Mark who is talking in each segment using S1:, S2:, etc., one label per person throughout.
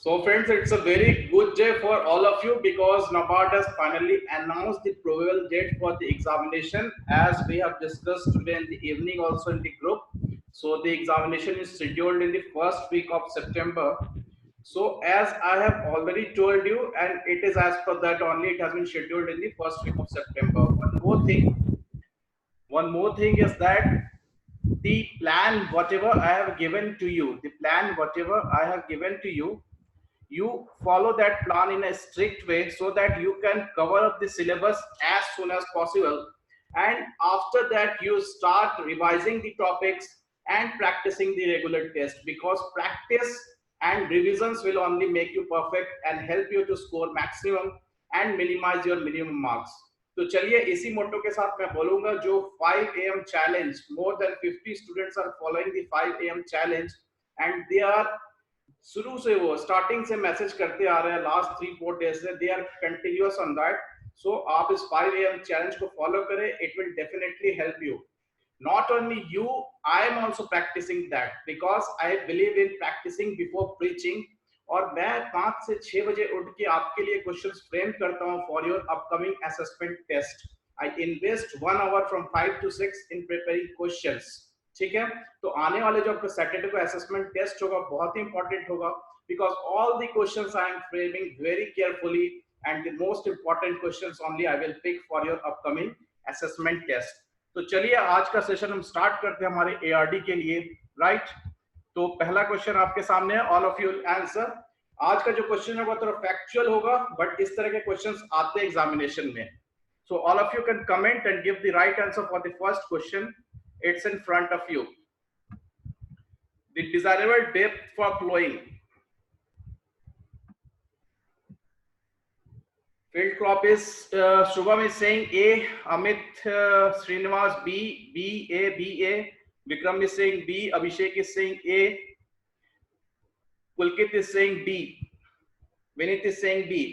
S1: So friends, it's a very good day for all of you because NABARD has finally announced the probable date for the examination as we have discussed today in the evening also in the group. So the examination is scheduled in the first week of September. So as I have already told you, and it is as per that only, it has been scheduled in the first week of September. One more thing is that the plan whatever I have given to you, you follow that plan in a strict way so that you can cover up the syllabus as soon as possible, and after that you start revising the topics and practicing the regular test, because practice and revisions will only make you perfect and help you to score maximum and minimize your minimum marks. तो चलिए इसी मोटो के साथ मैं बोलूंगा जो 5 AM challenge, more than 50 students are following the 5 AM challenge and they are शुरू से वो स्टार्टिंग से मैसेज करते आ रहे हैं लास्ट 3-4 डेज से, they are continuous on that. So आप इस 5 AM चैलेंज को फॉलो करें, it will definitely help you. Not only you, I am also practicing that because I believe in practicing before preaching. और मैं 5 से 6 बजे उठ के आपके लिए क्वेश्चंस फ्रेम करता हूं for your upcoming assessment test. I invest 1 hour from 5 to 6 in preparing questions. ठीक है, तो आने वाले जो आपका सैटरडे को असेसमेंट टेस्ट होगा बहुत ही इंपॉर्टेंट होगा because all the questions I am framing very carefully and the most important questions only I will pick for your upcoming assessment test. तो चलिए आज का सेशन हम स्टार्ट करते हैं हमारे एआरडी के लिए, राइट. तो पहला क्वेश्चन आपके सामने है, ऑल ऑफ यू आंसर. आज का जो क्वेश्चन है वो थोड़ा फैक्चुअल होगा बट इस तरह के क्वेश्चंस आते हैं एग्जामिनेशन में. So all of you can comment and give the right answer for the first question. It's in front of you. The desirable depth for flowing. Field crop is Shubham is saying A, Amit Srinivas B, B A B A. Vikram is saying B, Abhishek is saying A, Pulkit is saying B, Vinit is saying B.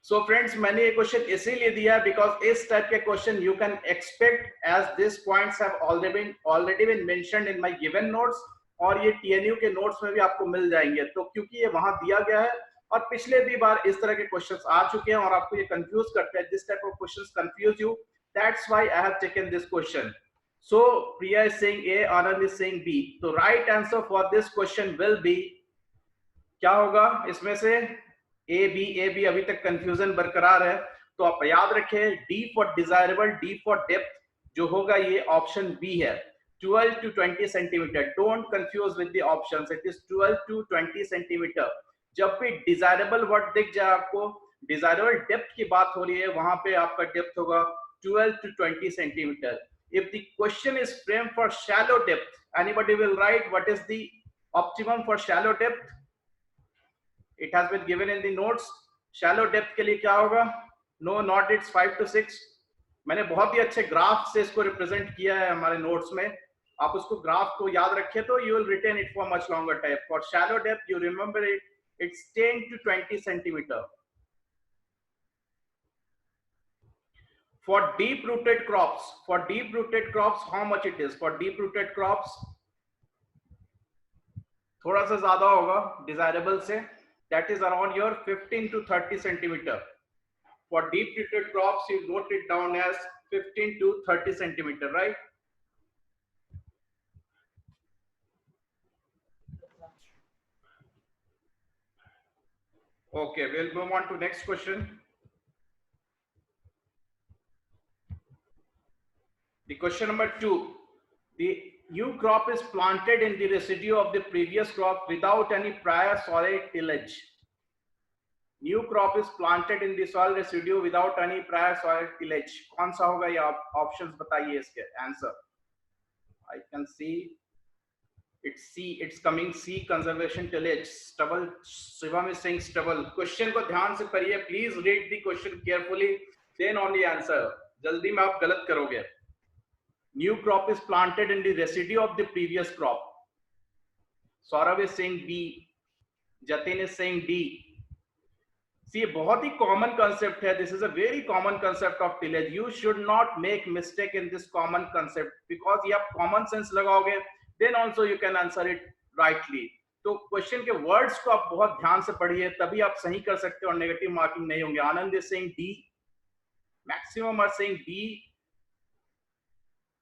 S1: So friends, मैंने ये question इसीलिए दिया because इस type के question you can expect as this points have already been mentioned in my given notes, और ये TNU के notes में भी आपको मिल जाएंगे. तो क्योंकि ये वहां दिया गया है और पिछले भी बार इस तरह के क्वेश्चंस आ चुके हैं और आपको ये कंफ्यूज करते हैं, this type of questions confuse you, that's why I have taken this question. So Priya is saying A, Anand is saying B. तो right answer for this question will be, क्या होगा इसमें से? ए बी अभी तक कंफ्यूजन बरकरार है, तो आप याद रखें D for desirable, D for depth जो होगा ये ऑप्शन बी है, 12 to 20 centimetre. Don't confuse with the options, it is 12 to 20 centimetre. जब भी डिजायरेबल वर्ड दिख जाए आपको, डिजायरेबल डेप्थ की बात हो रही है, वहां पे आपका डेप्थ होगा 12 to 20 centimetre. If the question is frame for shallow depth, anybody will write what is the optimum for shallow depth? It has been given in the notes. Shallow depth के लिए क्या होगा? No, not it's 5 to 6. मैंने बहुत ही अच्छे graph से इसको represent किया है हमारे नोट्स में. आप उसको ग्राफ को याद रखें तो you will retain it for much longer time. For shallow depth, you remember it. It's 10 to 20 centimeter. For deep-rooted crops, how much it is? For deep-rooted crops, थोड़ा सा ज्यादा होगा desirable से. That is around your 15 to 30 centimeter. For deep-rooted crops, you note it down as 15 to 30 centimeter, right? Okay, we'll move on to next question. The question number 2. The new crop is planted in the residue of the previous crop without any prior soil tillage. New crop is planted in the soil residue without any prior soil tillage. कौन सा होगा ये? Options बताइए इसके answer. I can see it's C. It's coming C, conservation tillage. Stubble. Shivam is saying stubble. Question को ध्यान से पढ़िए. Please read the question carefully. Then only answer. जल्दी में आप गलत करोगे. New crop is planted in the residue of the previous crop. Saurav is saying B. Jatin is saying D. See, बहुत ही common concept है. This is a very common concept of tillage. You should not make mistake in this common concept because ये आप common sense लगाओगे, then also you can answer it rightly. तो question के words को आप बहुत ध्यान से पढ़िए, तभी आप सही कर सकते हो और नेगेटिव मार्किंग नहीं होंगे। Anand is saying D, maximum are saying D,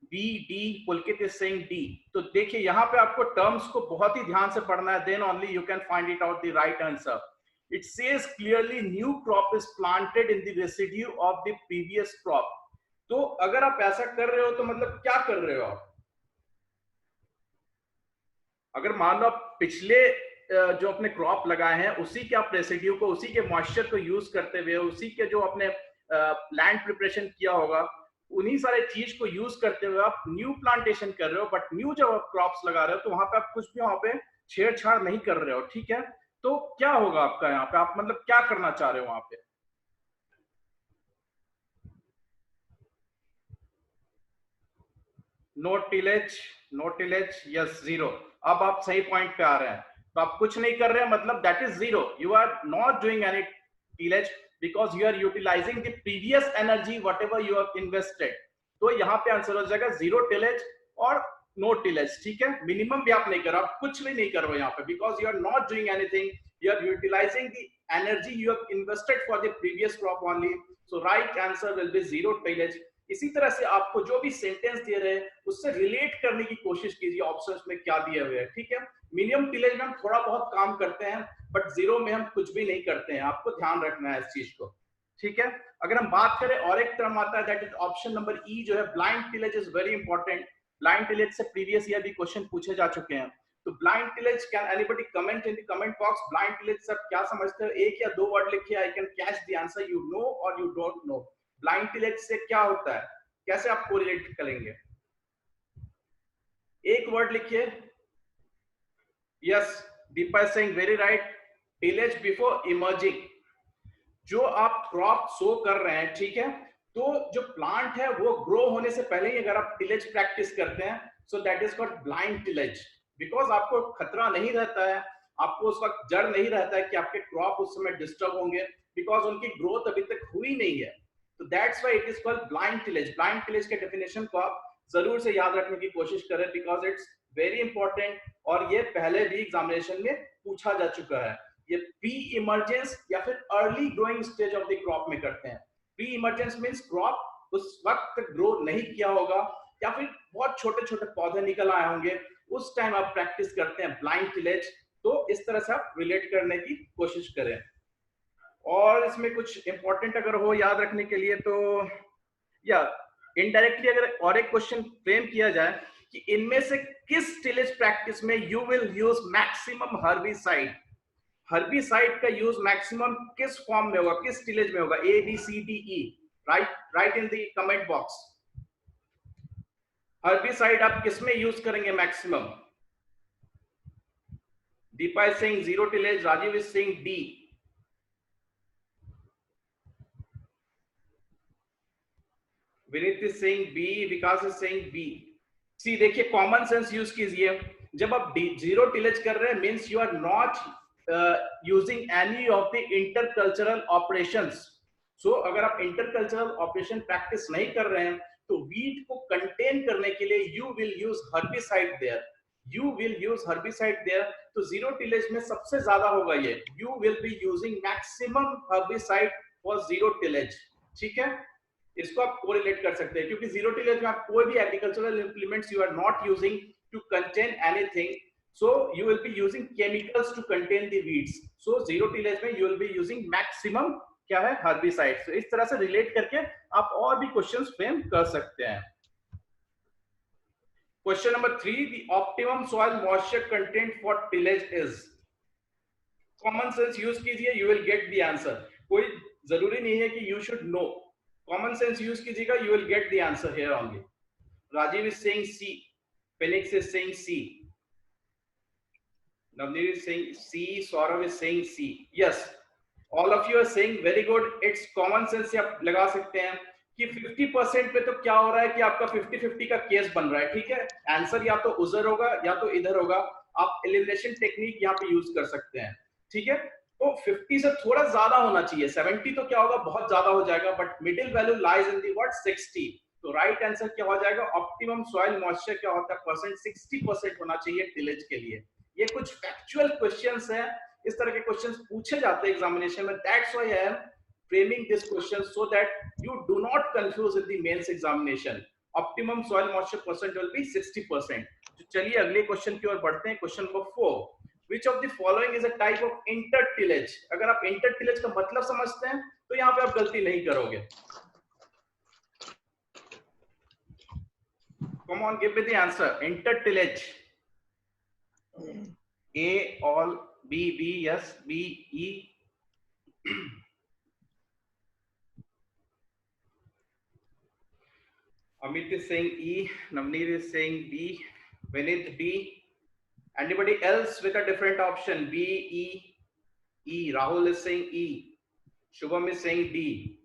S1: B D, Pulkit is saying D. तो देखिए यहाँ पे आपको टर्म्स को बहुत ही ध्यान से पढ़ना है, then only you can find it out the right answer. It says clearly new crop is planted in the residue of the previous crop. तो अगर आप ऐसा कर रहे हो तो मतलब क्या कर रहे हो आप? अगर मान लो आप पिछले जो अपने क्रॉप लगाए हैं उसी के आप रेसिड्यू को, उसी के मॉइस्चर को यूज करते हुए, उसी के जो अपने लैंड प्रिपरेशन किया होगा, उन्हीं सारे चीज को यूज करते हुए आप न्यू प्लांटेशन कर रहे हो, बट न्यू जब आप क्रॉप्स लगा रहे हो तो वहां पे आप कुछ भी वहां पे छेड़छाड़ नहीं कर रहे हो, ठीक है? तो क्या होगा आपका यहाँ पे, आप मतलब क्या करना चाह रहे हो वहां पे? No tillage, no tillage, yes zero. अब आप सही पॉइंट पे आ रहे हैं, तो आप कुछ नहीं कर रहे हैं, मतलब that is zero. You are not doing any tillage because you are utilising the previous energy whatever you have invested. तो यहाँ पे आंसर हो जाएगा जीरो टिलेज और नो टिलेज, ठीक है? मिनिमम भी आप नहीं कर रहे, आप कुछ भी नहीं कर रहे हो यहाँ पे, because you are not doing anything, you are utilising the energy you have invested for the previous crop only. So right answer will be zero tillage. इसी तरह से आपको जो भी सेंटेंस दे रहे हैं उससे रिलेट करने की कोशिश कीजिए, ऑप्शंस में क्या दिए हुए हैं, ठीक है? मिनिमम टिलेज में हम थोड़ा बहुत काम करते हैं, बट जीरो में हम कुछ भी नहीं करते हैं, आपको ध्यान रखना है इस चीज को, ठीक है? अगर हम बात करें और एक टर्म आता है, दैट इज ऑप्शन नंबर ई, जो है blind tillage, is very important. Blind tillage से प्रीवियस ईयर भी क्वेश्चन पूछे जा चुके हैं। तो blind tillage, can anybody comment in the comment box, blind tillage से आप क्या समझते हो? एक या दो वर्ड लिखिए, I can catch the answer, you know और you don't know. Blind tillage से क्या होता है, कैसे आप कोरिलेट करेंगे? एक वर्ड लिखिए। Yes, Deepa is saying very right, tillage before emerging. जो आप क्रॉप सो कर रहे हैं, ठीक है, तो जो प्लांट है वो ग्रो होने से पहले ही अगर आप टिलेज प्रैक्टिस करते हैं, so that is called blind tillage. Because आपको खतरा नहीं रहता है, आपको उस वक्त डर नहीं रहता है कि आपके क्रॉप उस समय डिस्टर्ब होंगे, बिकॉज उनकी ग्रोथ अभी तक हुई नहीं है। तो that's why it is called blind tillage. Blind tillage के डेफिनेशन को आप जरूर से याद रखने की कोशिश करें, बिकॉज इट्स वेरी इंपॉर्टेंट, और ये पहले भी एग्जामिनेशन में पूछा जा चुका है। ये प्री इमर्जेंस या फिर early growing stage of the crop में करते हैं। प्री इमर्जेंस मींस क्रॉप उस वक्त ग्रो नहीं किया होगा, या फिर बहुत छोटे छोटे पौधे निकल आए होंगे, उस टाइम आप प्रैक्टिस करते हैं ब्लाइंड टिलेज। तो इस तरह से आप रिलेट करने की कोशिश करें। और इसमें कुछ इंपॉर्टेंट अगर हो याद रखने के लिए, तो या इनडायरेक्टली अगर और एक क्वेश्चन फ्रेम किया जाए कि इनमें से किस टिलेज प्रैक्टिस में you will use maximum herbicide. Herbicide का यूज मैक्सिमम किस फॉर्म में होगा, किस टिलेज में होगा? A B C D E, right in the comment box. Herbicide आप किस में यूज करेंगे maximum? Deepa is saying zero tillage, Rajeev is saying D. Vineet is saying B, Vikas is saying B. See देखिए, कॉमन सेंस यूज कीजिए। जब आप जीरो टिलेज कर रहे हैं, means you are not using any of the intercultural operations. So अगर आप intercultural operation practice नहीं कर रहे हैं, तो वीट को कंटेन करने के लिए you will use herbicide there, you will use herbicide there. तो जीरो टिलेज में सबसे ज्यादा होगा ये, you will be using maximum herbicide for zero tillage, ठीक है? इसको आप कोरिलेट कर सकते हैं, क्योंकि जीरो टिलेज में आप कोई भी agricultural implements you are not using to contain anything, so you will be using chemicals to contain the weeds. So zero tillage में you will be using maximum क्या है, herbicides. So इस तरह से रिलेट करके आप और भी क्वेश्चंस फ्रेम कर सकते हैं। Question number 3, the optimum soil moisture content for tillage is। Common sense use कीजिए, you will get the answer। कोई जरूरी नहीं है कि you should know, common sense use कीजिएगा, you will get the answer here only। Rajiv is saying C, Phoenix is saying C, Navneet is saying C, Saurav is saying C. Yes, all of you are saying very good. It's common sense से आप लगा सकते हैं कि 50% पे तो क्या हो रहा है कि आपका 50-50 का केस बन रहा है, ठीक है? आंसर या तो उधर होगा या तो इधर होगा। आप एलिमिनेशन टेक्निक यहाँ पे यूज कर सकते हैं, ठीक है? तो 50 से थोड़ा ज्यादा होना चाहिए, 70 तो क्या होगा, बहुत ज्यादा हो जाएगा, but middle value lies in the what 60। तो राइट आंसर क्या हो जाएगा? ऑप्टिमम सॉइल मॉइस्चर क्या होता है परसेंट, 60% होना चाहिए टिलेज के लिए। ये कुछ फैक्चुअल क्वेश्चंस हैं, इस तरह के क्वेश्चंस पूछे जाते हैं एग्जामिनेशन में. That's why I am framing this question so that you do not confuse in the mains examination. Optimum soil moisture percent will be 60%. तो चलिए अगले क्वेश्चन की ओर बढ़ते हैं. Question number 4. Which of the following is a type of intertillage? अगर आप intertillage का मतलब समझते हैं तो यहाँ पे आप गलती नहीं करोगे. Come on, give me the answer. Intertillage. A, all, B, B, yes, B, E. Amit is saying E, Navneet is saying B, Vinith B. Anybody else with a different option? B, E, E. Rahul is saying E. Shubham is saying D.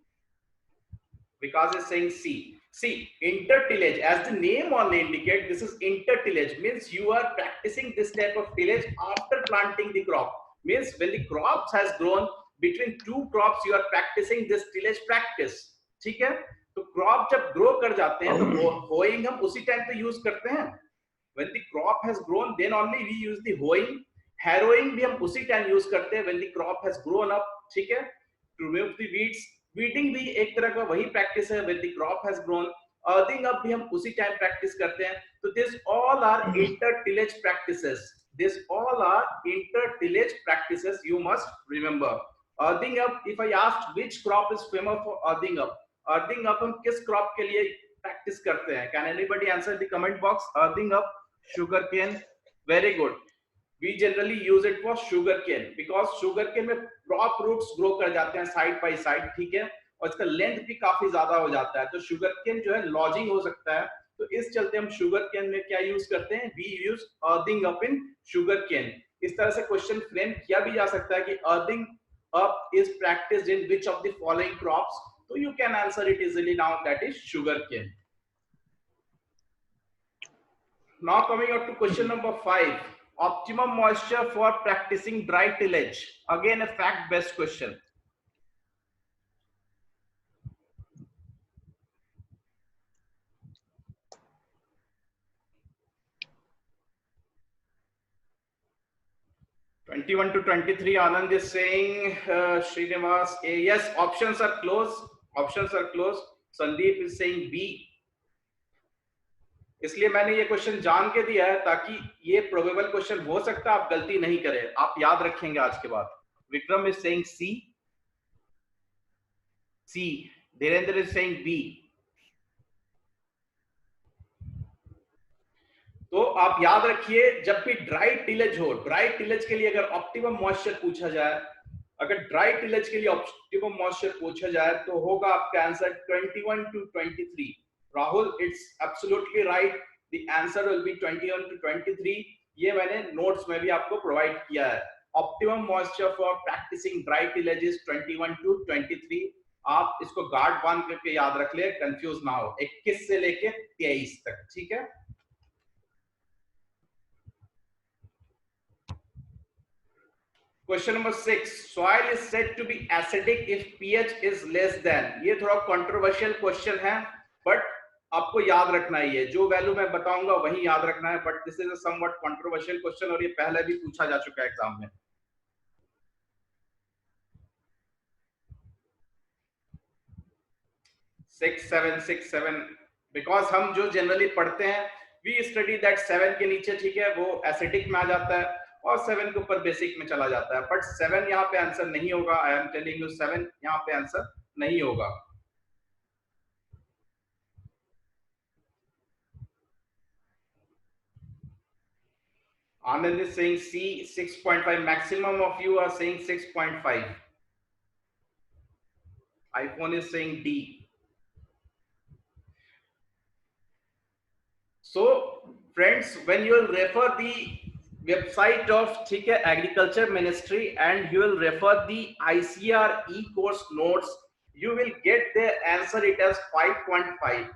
S1: Vikas is saying C. See, intertillage, as the name only indicates, this is intertillage, means you are practicing this type of tillage after planting the crop. Means when the crops has grown, between two crops you are practicing this tillage practice. ठीक है? तो crop जब grow कर जाते हैं तो hoeing हम उसी टाइम पे यूज करते हैं. When the crop has grown, then only we use the hoeing. Harrowing भी हम उसी टाइम यूज करते हैं when the crop has grown up. ठीक है? To remove the weeds. Weeding भी एक तरह का वही practice है when the crop has grown. Earthing up भी हम उसी टाइम practice करते हैं. तो this all are intertillage practices. This all are intertillage practices. You must remember. Earthing up. If I asked which crop is famous for earthing up, earthing up हम किस crop के लिए practice करते हैं? Can anybody answer the comment box? Earthing up, sugarcane. Very good. We generally use it for sugarcane because sugarcane में crop roots grow कर जाते हैं side by side, ठीक है? और इसका length भी काफी ज्यादा हो जाता है, तो sugarcane जो है lodging हो सकता है. तो इस चलते हम sugarcane में क्या use करते हैं? We use earthing up in sugarcane. इस तरह से question frame किया भी जा सकता है कि earthing up is practiced in which of the following crops? So you can answer it easily now, that is sugarcane. Now coming up to question number 5. Optimum moisture for practicing dry tillage. Again a fact based question. (21 to 23). Anand is saying Srinivas A. Yes, options are close. Options are close. Sandeep is saying B. इसलिए मैंने ये question जान के दिया है ताकि ये probable question हो सकता है आप गलती नहीं करें, आप याद रखेंगे आज के बाद. Vikram is saying C. C. Dhirendra is saying B. तो आप याद रखिए जब भी ड्राई टिलेज हो, ड्राई टिलेज के लिए अगर ऑप्टिमम मॉइस्चर पूछा जाए, अगर ड्राई टिलेज के लिए ऑप्टिमम मॉइस्चर पूछा जाए तो होगा आपका answer 21 to 23. Rahul, it's absolutely right. The answer will be 21 to 23. ये मैंने नोट्स में भी आपको प्रोवाइड किया है. Optimum moisture for practising dry tillage is 21 to 23. आप इसको गार्ड बांध करके याद रख ले, कंफ्यूज ना हो. 21 से लेके 23 तक, ठीक है? Question number 6. Soil is said to be acidic if pH is less than. ये थोड़ा कंट्रोवर्शियल क्वेश्चन है, बट आपको याद रखना है, ये जो वैल्यू मैं बताऊंगा वही याद रखना है. But this is a somewhat controversial question और ये पहले भी पूछा जा चुका है एग्जाम में. 6, 7, 6, 7. बिकॉज हम जो जनरली पढ़ते हैं वी स्टडी दैट 7 के नीचे, ठीक है, वो एसिडिक में आ जाता है और 7 के ऊपर बेसिक में चला जाता है. बट 7 यहाँ पे आंसर नहीं होगा. आई एम टेलिंग यू 7 यहाँ पे आंसर नहीं होगा. Anand is saying C, 6.5. Maximum of you are saying 6.5. iPhone is saying D. So, friends, when you will refer the website of Agriculture Ministry and you will refer the ICR e-course notes, you will get the answer it as 5.5.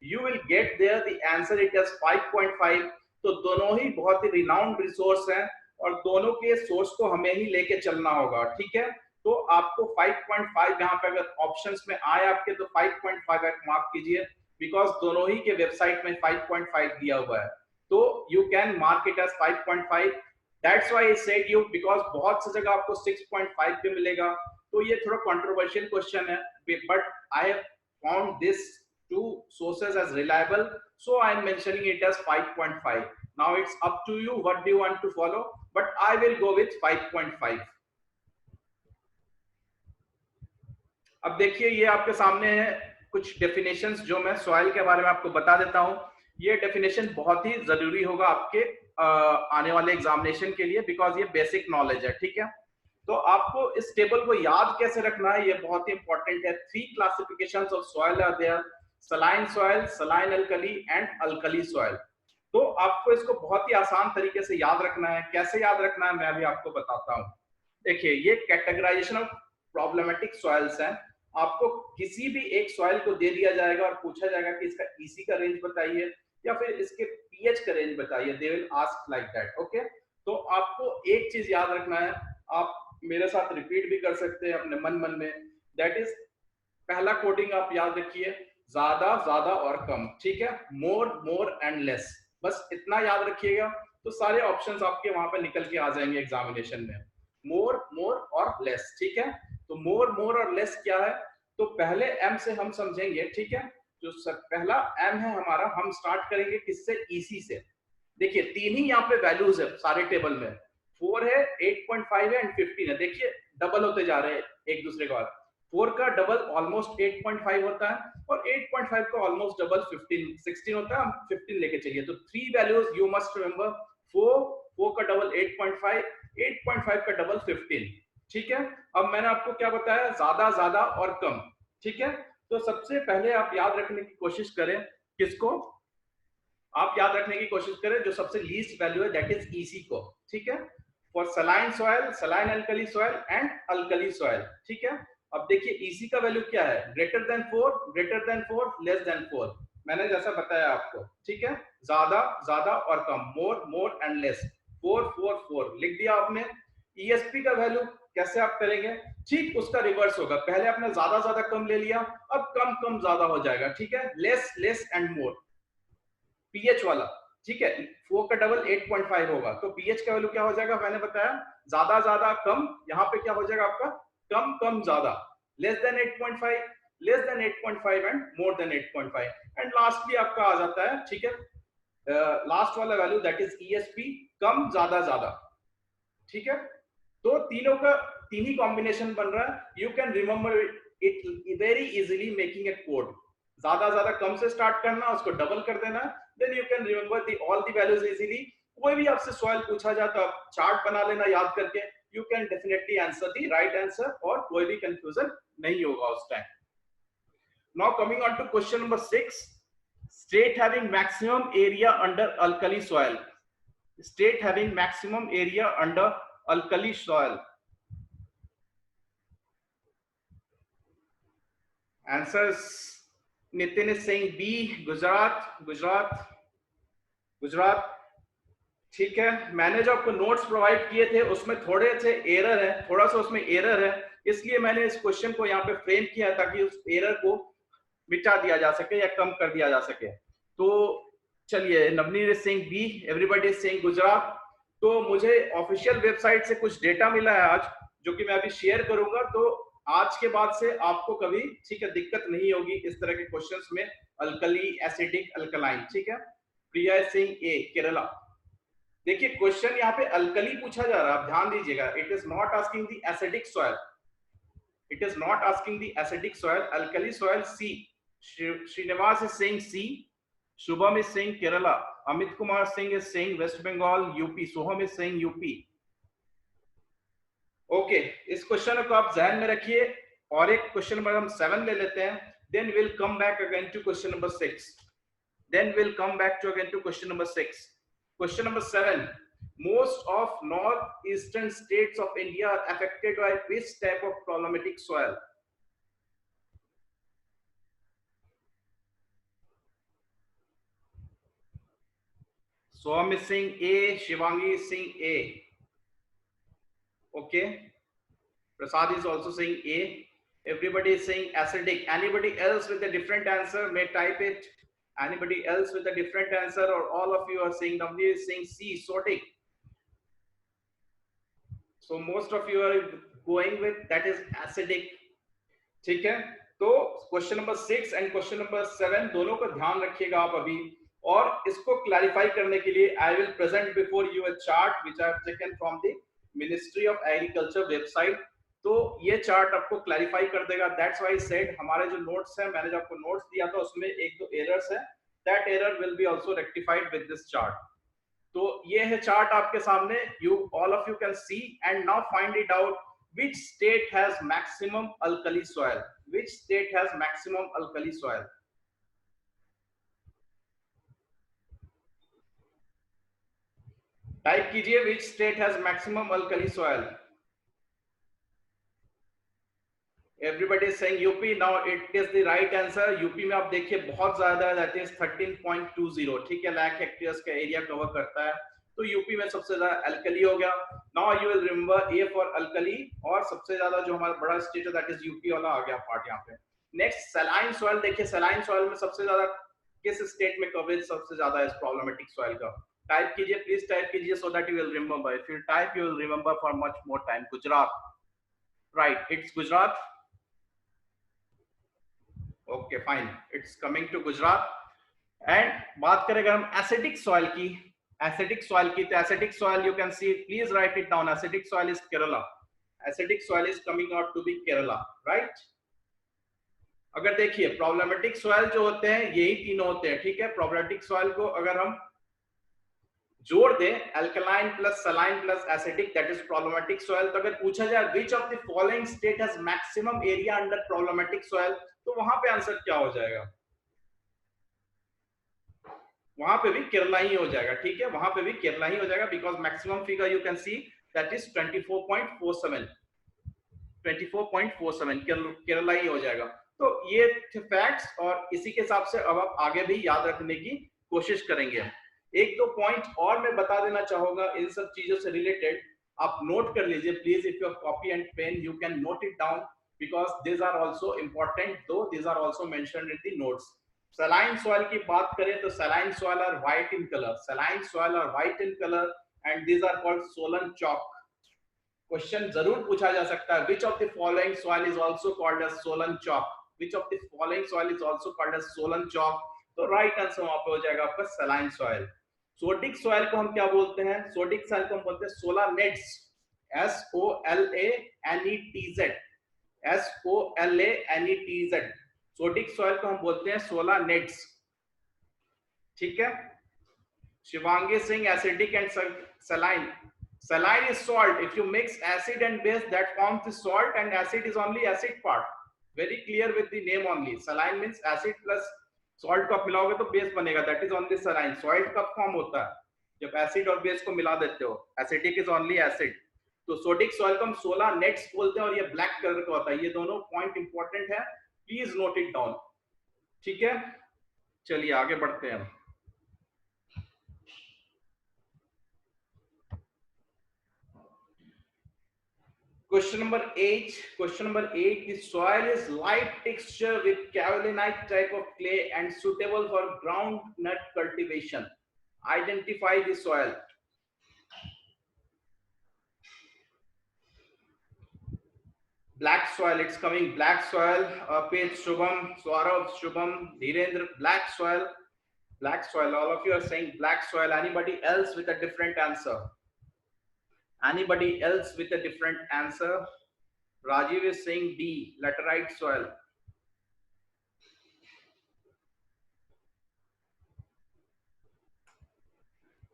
S1: You will get there the answer it as 5.5. तो दोनों ही बहुत ही renowned resource हैं और दोनों के source को हमें ही लेके चलना होगा, ठीक है? तो आपको 5.5 यहाँ पे अगर ऑप्शंस में आए आपके तो 5.5 मार्क कीजिए, बिकॉज दोनों ही के वेबसाइट में 5.5 दिया हुआ है. तो you can mark it as 5.5. That's why I said you, because बहुत सी जगह आपको 6.5 पे मिलेगा, तो ये थोड़ा कंट्रोवर्शियल क्वेश्चन है, but I have found this two sources as reliable, so I am mentioning it as 5.5. Now it's up to you, what do you want to follow, but I will go with 5.5. अब देखिए ये आपके सामने है कुछ definitions जो मैं soil के बारे में आपको बता देता हूं। ये डेफिनेशन बहुत ही जरूरी होगा आपके आने वाले एग्जामिनेशन के लिए, बिकॉज ये बेसिक नॉलेज है, ठीक है। तो आपको इस टेबल को याद कैसे रखना है, ये बहुत ही इंपॉर्टेंट है। 3 classifications of soil are there, saline soil, saline alkali and alkali soil. तो आपको इसको बहुत ही आसान तरीके से याद रखना है। कैसे याद रखना है मैं भी आपको बताता हूँ। देखिए ये कैटेगराइजेशन ऑफ प्रॉब्लमेटिक सॉइल्स हैं। आपको किसी भी एक सॉइल को दे दिया जाएगा और पूछा जाएगा कि इसका ईसी का रेंज बताइए या फिर इसके पीएच का रेंज बताइए, they will ask like that, okay. तो आपको एक चीज याद रखना है, आप मेरे साथ रिपीट भी कर सकते हैं अपने मन मन में, दैट इज पहला कोडिंग आप याद रखिए, ज्यादा ज्यादा और कम, ठीक है। मोर मोर एंड लेस, बस इतना याद रखिएगा, तो सारे ऑप्शंस आपके वहां पे निकल के आ जाएंगे एग्जामिनेशन में। मोर मोर और लेस, ठीक है। तो मोर मोर और लेस क्या है, तो पहले एम से हम समझेंगे, ठीक है। जो पहला एम है हमारा, हम स्टार्ट करेंगे किससे, ईसी से। देखिए 3 ही यहाँ पे वैल्यूज है सारे टेबल में, 4 है, 8.5 है एंड 15 है। देखिए डबल होते जा रहे हैं एक दूसरे के बाद। 4 का डबल ऑलमोस्ट 8.5 होता है और 8.5 का ऑलमोस्ट डबल 16 होता है। हम 15 लेके चलिए, तो 3 वैल्यूज यू मस्ट रिमेंबर, 4 का डबल 8.5, 8.5 का डबल 15, ठीक है। अब मैंने आपको क्या बताया, ज्यादा ज्यादा और कम, ठीक है। तो सबसे पहले आप याद रखने की कोशिश करें, किसको आप याद रखने की कोशिश करें, जो सबसे लीस्ट वैल्यू है दैट इज ईसी को, ठीक है। For saline soil, saline alkali soil and alkali soil, ठीक है। अब देखिए ईसी का वैल्यू क्या है, greater than 4, greater than 4, less than 4। मैंने जैसा बताया आपको, ठीक है। ज्यादा ज्यादा और कम, मोर मोर एंड लेस, 4 4 4 लिख दिया आपने। ईएसपी का वैल्यू कैसे आप करेंगे, ठीक उसका रिवर्स होगा। पहले आपने ज्यादा ज्यादा कम ले लिया, अब कम कम ज्यादा हो जाएगा, ठीक है। Less less and more, pH वाला, ठीक है। 4 का डबल 8.5 होगा, तो पीएच का वैल्यू क्या हो जाएगा, मैंने बताया ज्यादा ज्यादा कम, यहाँ पे क्या हो जाएगा आपका, कम कम ज्यादा, less than 8.5, less than 8.5 and more than 8.5, and lastly आपका आ जाता है, ठीक है, लास्ट वाला वैल्यू दैट इज ईएसपी, कम ज्यादा ज्यादा, ठीक है। तो तीनों का 3 ही कॉम्बिनेशन बन रहा है। You can remember it very easily making a code. ज्यादा ज्यादा कम से स्टार्ट करना, उसको डबल कर देना, then you can remember the all the values easily. कोई भी आपसे सॉइल पूछा जाए तो आप चार्ट बना लेना याद करके, you can definitely answer the right answer, और कोई भी कंफ्यूजन नहीं होगा उस time. Now coming on to question number 6, state having maximum area under alkali soil, state having maximum area under alkali soil. Answers, Nitin is saying B, Gujarat, Gujarat, Gujarat, ठीक है। मैंने जो आपको नोट्स प्रोवाइड किए थे उसमें थोड़े से एरर है, थोड़ा सा उसमें एरर है, इसलिए मैंने इस क्वेश्चन को यहाँ पे फ्रेम किया ताकि उस एरर को मिटा दिया जा सके या कम कर दिया जा सके। तो चलिए, नवनीत सिंह बी, एवरीबॉडी सिंह गुजरात। तो मुझे ऑफिशियल वेबसाइट से कुछ डेटा मिला है आज, जो कि मैं अभी शेयर करूंगा। तो आज के बाद से आपको कभी, ठीक है, दिक्कत नहीं होगी इस तरह के क्वेश्चंस में, अल्कली, एसिडिक, अल्कलाइन, ठीक है। प्रिया सिंह ए, केरला। देखिए क्वेश्चन यहाँ पे अल्कली पूछा जा रहा है, आप ध्यान दीजिएगा, it is not asking the acidic soil, it is not asking the acidic soil, alkali soil C. Srinivas is saying C, Shubham is saying Kerala, Amit Kumar Singh is saying West Bengal, UP, Soham is saying UP. Okay, इस question को आप ध्यान में रखिए, और एक question number हम 7 ले लेते हैं, then we'll come back again to question number 6, then we'll come back to again to question number 6. Question number 7, most of northeastern states of India are affected by which type of problematic soil? So I'm missing A, Shivangi is saying A. Okay. Prasad is also saying A. Everybody is saying acidic. Anybody else with a different answer may type it. Anybody else with a different answer, or all of you are saying, Navneet is saying C, sodic. So most of you are going with that is acidic. ठीक है, तो question number 6 and question number 7 दोनों का ध्यान रखिएगा आप अभी, और इसको क्लैरिफाई करने के लिए I will present before you a chart which I have taken from the ministry of agriculture website. तो ये चार्ट आपको क्लैरिफाई कर देगा। दैट्स व्हाई सेड हमारे जो नोट्स है, मैंने जो आपको नोट्स दिया था उसमें एक दो एरर्स है, that error will be also rectified with this chart. तो ये है चार्ट आपके सामने, you all of you can C and now find it out which state has maximum alkali soil, which state has maximum alkali soil। Type कीजिए which state has maximum alkali soil। everybody is saying UP. now it is the right answer। UP में आप देखिए बहुत ज्यादा, that is 13.20, ठीक है, lakh hectares का area cover करता है, तो यूपी में सबसे ज्यादा अल्कली हो गया। Now you will remember A for alkali, और सबसे ज्यादा जो हमारा बड़ा स्टेट है दैट इज यूपी वाला आ गया पार्ट यहाँ पे। नेक्स्ट सलाइन सॉइल, देखिए सलाइन सॉइल में सबसे ज्यादा किस स्टेट में कवरेज सबसे ज्यादा है प्रॉब्लमेटिक सॉइल का। टाइप कीजिए, प्लीज टाइप कीजिए so that you will remember. If you type you will remember for much more time. Gujarat, right, it's Gujarat. Okay fine, it's coming to Gujarat. And बात करें अगर हम एसिडिक सॉइल की, acidic soil की, तो acidic soil you can see, please write it down, acidic soil is Kerala, acidic soil is coming out to be Kerala, right। अगर देखिए problematic soil जो होते हैं यही तीनों होते हैं, ठीक है। प्रॉब्लमेटिक सॉइल को अगर हम जोड़ दें, alkaline plus saline plus acidic, that is problematic soil. तो अगर पूछा जाए which of the following state has maximum area under problematic soil, तो वहां पे आंसर क्या हो जाएगा, वहां पे भी केरला ही हो जाएगा, ठीक है, वहां पे भी केरला ही हो जाएगा, because maximum figure you can see that is 24.47, 24.47 Kerala ही हो जाएगा। तो ये फैक्ट्स, और इसी के हिसाब से अब आप आगे भी याद रखने की कोशिश करेंगे। एक दो पॉइंट और मैं बता देना चाहूंगा इन सब चीजों से रिलेटेड, आप नोट कर लीजिए please. If you have copy and pen you can note it down, because this are also important, though this are also mentioned in the notes. Saline soil की बात करें तो saline soil are white in colour, saline soil are white in colour and these are called solonchak. Question जरूर पूछा जा सकता है, which of the following soil is also called as solan chalk, which of the following soil is also called as solan chalk। तो right answer वहां पे हो जाएगा आपका सलाइन सॉइल। सोडिक सॉइल को हम क्या बोलते हैं, सोडिक सॉइल को हम बोलते हैं सोलानेट्स, SOLANETZ, SOLANETZ। सोडिक सॉइल को हम बोलते हैं सोलानेट्स, ठीक है। Shivangi Singh, acidic and saline, saline is salt, if you mix acid and base that forms the salt, and acid is only acid part, very clear with the name only। saline means acid plus salt को आप मिलाओगे तो base बनेगा, that is only saline। salt कब form होता है, जब acid और base को मिला देते हो, acidic is only acid। तो सोडिक सॉइल को हम सोला नेट्स बोलते हैं, और ये ब्लैक कलर का होता है। ये दोनों पॉइंट इंपॉर्टेंट है, प्लीज नोट इट डाउन, ठीक है। चलिए आगे बढ़ते हैं। Question number 8. Question number 8. The soil is light texture with kaolinite type of clay and suitable for groundnut cultivation. Identify the soil. Black soil. It's coming. Black soil. Page Shubham, Swarab, Shubham, Dhirendra. Black soil. Black soil. All of you are saying black soil. Anybody else with a different answer? Anybody else with a different answer? Rajiv is saying D, laterite soil.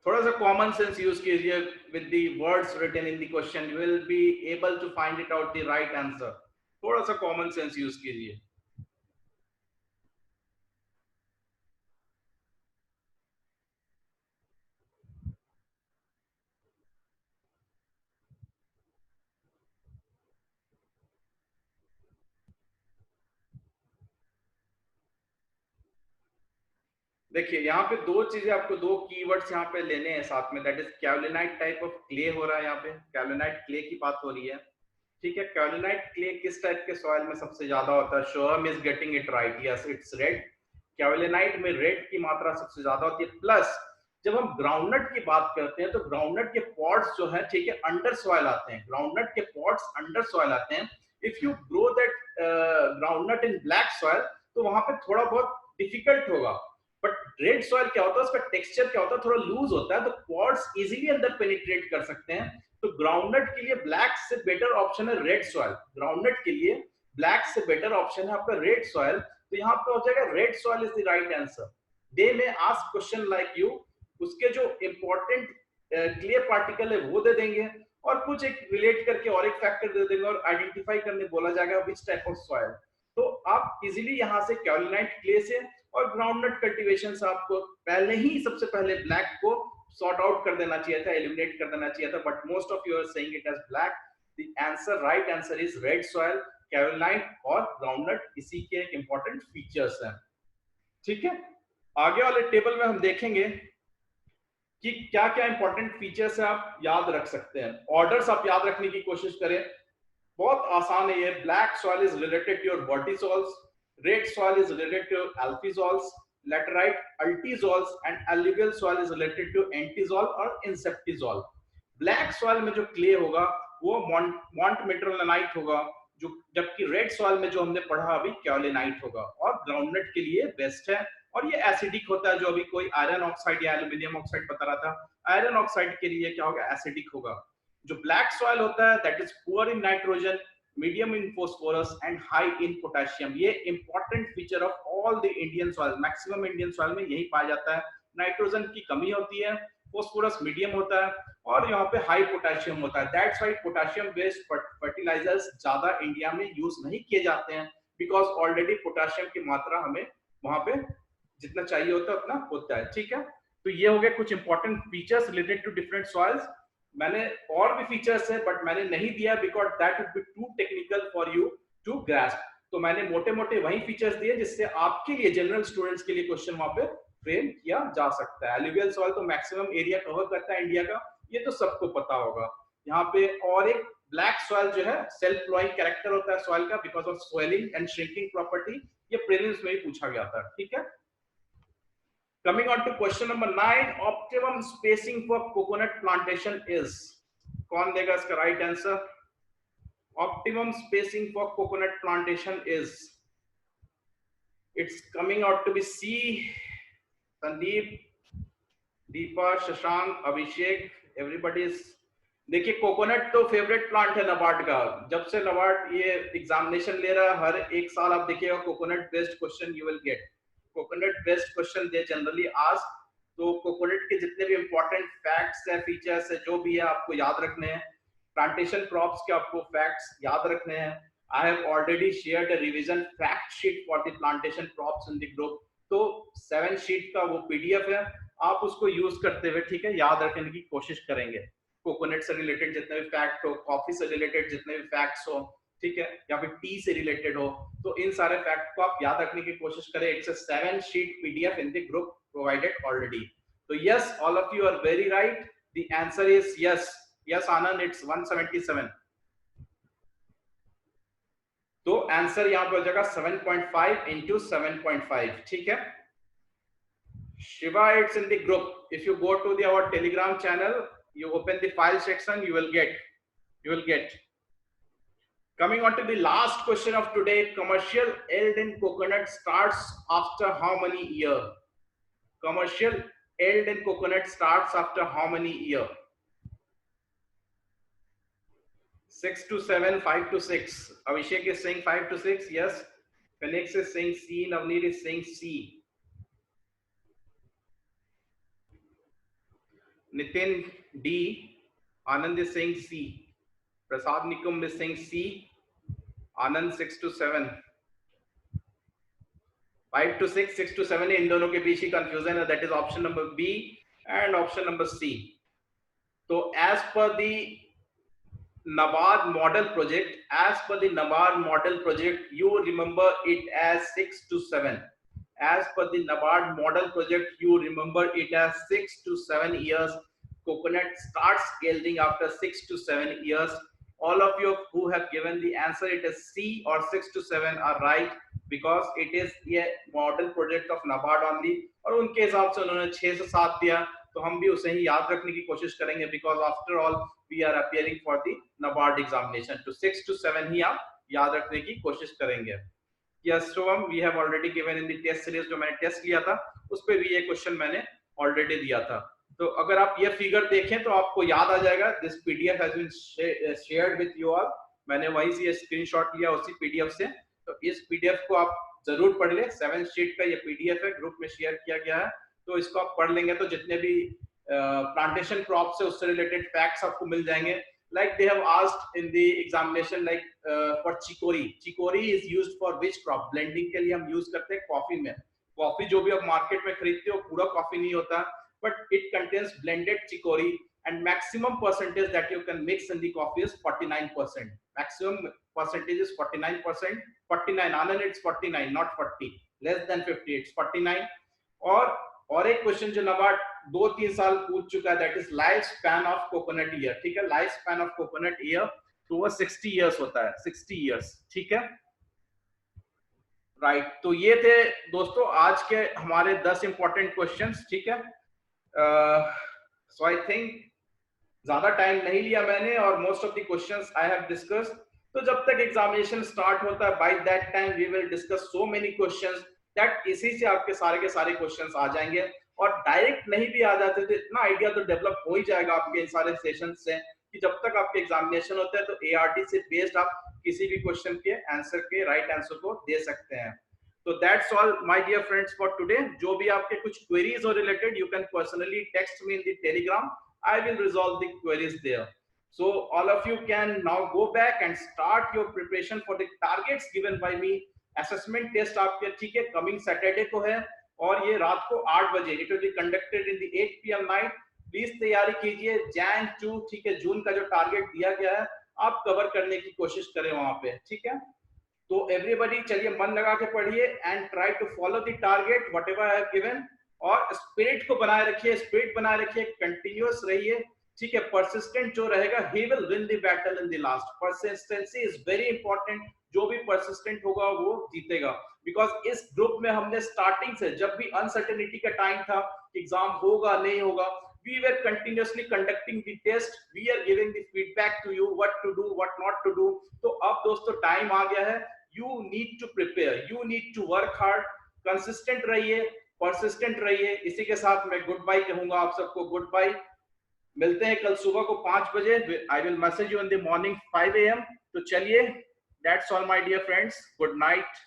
S1: थोड़ा सा common sense use कीजिए with the words written in the question, you will be able to find it out the right answer। थोड़ा सा common sense use कीजिए। देखिए यहाँ पे दो चीजें आपको, दो कीवर्ड्स यहाँ पे लेने हैं साथ में, that is kaolinite type of clay हो रहा है, यहाँ पे कैवलिनाइट क्ले की बात हो रही है, ठीक है। कैवलिनाइट क्ले किस टाइप के सॉइल में सबसे ज्यादा होता है? Shoham is getting it right, yes it's red. Kaolinite में रेड की मात्रा सबसे ज्यादा होती है, प्लस जब हम ग्राउंडनट की बात करते हैं तो ग्राउंडनट के पॉट्स जो है, ठीक है, अंडर सॉइल आते हैं, ग्राउंडनट के पॉट्स अंडर सॉइल आते हैं। If you grow that groundnut in black soil तो वहां पे थोड़ा बहुत डिफिकल्ट होगा, बट रेड सॉइल क्या होता है, उसका टेक्सचर क्या होता है, थोड़ा लूज होता है, तो पॉट्स इजीली अंदर पेनिट्रेट कर सकते हैं। तो ग्राउंडनट के लिए ब्लैक से बेटर ऑप्शन है रेड सॉइल, ग्राउंडनट के लिए ब्लैक से बेटर ऑप्शन है आपका रेड सॉइल। तो यहाँ पे हो जाएगा red soil is the right answer. They may ask question like you, उसके जो इंपॉर्टेंट क्ले पार्टिकल है वो दे देंगे और कुछ एक रिलेट करके और एक फैक्टर दे देंगे और आइडेंटिफाई करने बोला जाएगा विच टाइप ऑफ सॉइल। तो आप इजीली यहाँ से कैरोलिनाइट क्ले से और ग्राउंडनट कल्टीवेशन से आपको पहले ही सबसे पहले ब्लैक को सॉर्ट आउट कर देना चाहिए था, एलिमिनेट कर देना चाहिए था, but most of you are saying it as black. The answer, right answer is red soil, कैरोलाइट और ग्राउंडनट इसी के एक इंपॉर्टेंट फीचर्स हैं। ठीक है, आगे वाले टेबल में हम देखेंगे कि क्या क्या इंपॉर्टेंट फीचर्स है आप याद रख सकते हैं। ऑर्डर्स आप याद रखने की कोशिश करें, बहुत आसान है ये। Black soil is related to your vertisols, red soil is related to alfisols, laterite ultisols and alluvial soil is related to entisol और इंसेप्टिजॉल। ब्लैक सॉइल में जो क्ले होगा वो मॉन्टमेट्रोलानाइट होगा, जो जबकि रेड सॉइल में जो हमने पढ़ा अभी कैओलिनाइट होगा, और ग्राउंडनट के लिए बेस्ट है। और ये एसिडिक होता है, जो अभी कोई आयरन ऑक्साइड या एल्यूमिनियम ऑक्साइड बता रहा था, आयरन ऑक्साइड के लिए क्या होगा, एसिडिक होगा। जो ब्लैक सॉइल होता है that is poor in nitrogen, medium in phosphorus and high in potassium. ये important feature of all the Indian soil, maximum Indian soil में यही पाया जाता है। नाइट्रोजन की कमी होती है, फॉस्फोरस मीडियम होता है और यहाँ पे हाई पोटेशियम होता है। That's why potassium based fertilisers ज्यादा इंडिया में यूज नहीं किए जाते हैं, बिकॉज ऑलरेडी पोटेशियम की मात्रा हमें वहां पे जितना चाहिए होता है उतना होता है। ठीक है, तो ये हो गए कुछ important features related to different soils. मैंने और भी फीचर्स है बट मैंने नहीं दिया because that would be too technical for you to grasp. तो मैंने मोटे मोटे वही फीचर्स दिए जिससे आपके लिए, जनरल स्टूडेंट्स के लिए क्वेश्चन वहां पे फ्रेम किया जा सकता है। एलुवियल सॉइल तो मैक्सिमम एरिया कवर करता है इंडिया का, ये तो सबको पता होगा। यहाँ पे और एक ब्लैक सॉइल जो है सेल्फ फ्लोइंग कैरेक्टर होता है सॉइल का because of swelling and shrinking property, ये प्रीलिम्स में ही पूछा गया था। ठीक है, coming on to question number 9, optimum spacing for coconut plantation is, कौन देगा इसका right answer? Optimum spacing for coconut plantation is, it's coming out to be C. Sandeep, Deepa, Shashank, Abhishek, everybody is. देखिए, कोकोनट तो फेवरेट प्लांट है नबार्ड का। जब से नबार्ड ये एग्जामिनेशन ले रहा है, हर एक साल आप देखिएगा coconut based question you will get. Coconut based question they generally आज। तो कोकोनट के जितने भी इंपॉर्टेंट फैक्ट्स है, फीचर्स है, जो भी है आपको याद रखने हैं। प्लांटेशन क्रॉप्स के आपको फैक्ट्स याद रखने हैं। I have already shared a revision fact sheet for the plantation crops in the group. तो 7 शीट का वो पीडीएफ है, आप उसको यूज करते हुए, ठीक है, याद रखने की कोशिश करेंगे। कोकोनट से रिलेटेड जितने भी फैक्ट हो, कॉफी से रिलेटेड जितने भी फैक्ट्स हो, ठीक है, या फिर टी से रिलेटेड हो, तो इन सारे फैक्ट को आप याद रखने की कोशिश करें। It's a 7 sheet PDF in the group provided already. तो yes, all of you are very right, the answer is yes. Yes Anand, it's 177। तो आंसर यहां पर हो जाएगा 7.5 इंटू 7.5। ठीक है, Shiva, it's in the group. If you go to our Telegram channel, you open the file section, you will get. Coming on to the last question of today, commercial yield in coconut starts after how many year? Commercial yield in coconut starts after how many year? 6 to 7, 5 to 6. Abhishek is saying 5 to 6. Yes. Phoenix is saying C. Navneet is saying C. Nitin D. Anand is saying C. Prasad Nikum is saying C. Anand 6 to 7. 5 to 6, 6 to 7 इन दोनों के बीच ही कंफ्यूजन है। That is option number B and option number C. तो as पर दी NABARD model project, you remember it as 6 to 7. As per the NABARD model project, you remember it as 6 to 7 years. Coconut starts yielding after 6 to 7 years. All of you who have given the answer, it is C or 6 to 7 are right, because it is a model project of NABARD only. और उनके हिसाब से उन्होंने 6 से 7 दिया, तो हम भी उसे ही याद रखने की कोशिश करेंगे, because after all we are appearing for the NABARD examination. तो 6 to 7 ही आप याद रखने की कोशिश करेंगे। Yes Shubham, we have already given in the test series, जो मैंने टेस्ट लिया था उस पे भी ये क्वेश्चन मैंने ऑलरेडी दिया था। तो अगर आप ये फिगर देखें तो आपको याद आ जाएगा। This PDF has been shared with you all. मैंने वहीं से स्क्रीनशॉट लिया उसी पीडीएफ से। तो इस पीडीएफ को आप जरूर पढ़ ले। 7 शीट का ये पीडीएफ है, ग्रुप में शेयर किया गया है। तो इसको आप पढ़ लेंगे तो जितने भी प्लांटेशन क्रॉप से उससे रिलेटेड फैक्ट्स आपको मिल जाएंगे। Like they have asked in the examination, like for chicory, chicory is used for which crop? Blending के लिए हम यूज करते हैं कॉफी में। कॉफी जो भी आप मार्केट में खरीदते हो पूरा कॉफी नहीं होता, but it contains blended chicory and maximum percentage that you can mix in the coffee is 49%. Maximum percentage is 49%. 49, Anand, it's 49, not 40. Less than 50, it's 49. और एक क्वेश्चन जो NABARD 2-3 साल पूछ चुका है, that is life span of coconut year. ठीक है, life span of coconut year तो वो 60 इयर्स होता है, 60 इयर्स। ठीक है, राइट। तो ये थे दोस्तों आज के हमारे 10 इंपॉर्टेंट क्वेश्चंस। ठीक है, सो आई थिंक ज्यादा टाइम नहीं लिया मैंने और most of the questions I have discussed. तो जब तक एग्जामिनेशन स्टार्ट होता है, by that time we will discuss so many questions that इसी से आपके सारे के सारे क्वेश्चंस आ जाएंगे। और डायरेक्ट नहीं भी आ जाते तो इतना आइडिया तो डेवलप हो ही जाएगा आपके इन सारे सेशन से कि जब तक आपके एग्जामिनेशन होता है तो ART से बेस्ड आप किसी भी क्वेश्चन के आंसर के राइट आंसर को दे सकते हैं। तो that's all my dear friends for today. जो भी आपके कुछ क्वेरीज हो related, you can personally text me in the Telegram. I will resolve the queries there. So all of you can now go back and start your preparation for the targets given by me. Assessment test आपके ठीक है coming Saturday को है और ये रात को 8 बजे it will be conducted in the 8 PM night. Please तैयारी कीजिए। Jan 2 ठीक है, जून का जो टारगेट दिया गया है आप कवर करने की कोशिश करें वहां पे। ठीक है, तो एवरीबॉडी चलिए मन लगा के पढ़िए and try to follow the target whatever I have given. और स्पिरिट को बनाए रखिए, स्पिरिट बनाए रखिए, कंटिन्यूअस रहिए। ठीक है, परसिस्टेंट जो रहेगा he will win the battle in the last. Persistency is very important. जो भी परसिस्टेंट होगा वो जीतेगा। बिकॉज इस ग्रुप में हमने स्टार्टिंग से, जब भी अनसर्टेनिटी का टाइम था, एग्जाम होगा नहीं होगा, we were continuously conducting the test, we are giving the feedback to you what to do, what not to do। तो अब दोस्तों टाइम आ गया है, you need to prepare, you need to work hard, consistent रहिए, persistent रहिए। इसी के साथ मैं गुड बाय कहूंगा आप सबको। गुड बाय, मिलते हैं कल सुबह को 5 बजे। I will message you in the morning 5 AM। तो चलिए, that's all my dear friends, good night।